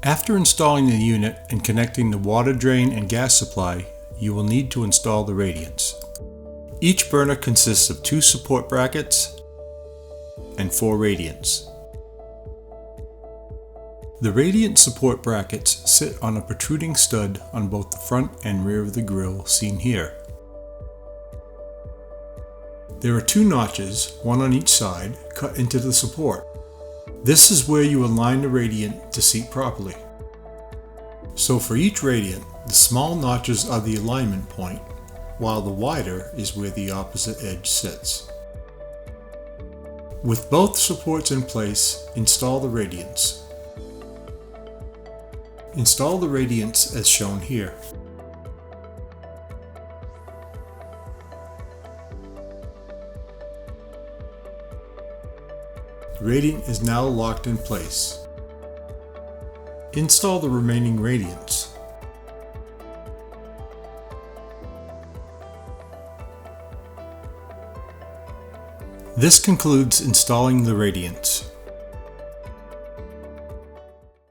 After installing the unit and connecting the water drain and gas supply, you will need to install the radiants. Each burner consists of 2 support brackets and 4 radiants. The radiant support brackets sit on a protruding stud on both the front and rear of the grill, seen here. There are 2 notches, one on each side, cut into the support. This is where you align the radiant to seat properly. So for each radiant, the small notches are the alignment point, while the wider is where the opposite edge sits. With both supports in place, install the radiants. Install the radiants as shown here. The radiant is now locked in place. Install the remaining radiants. This concludes installing the radiants.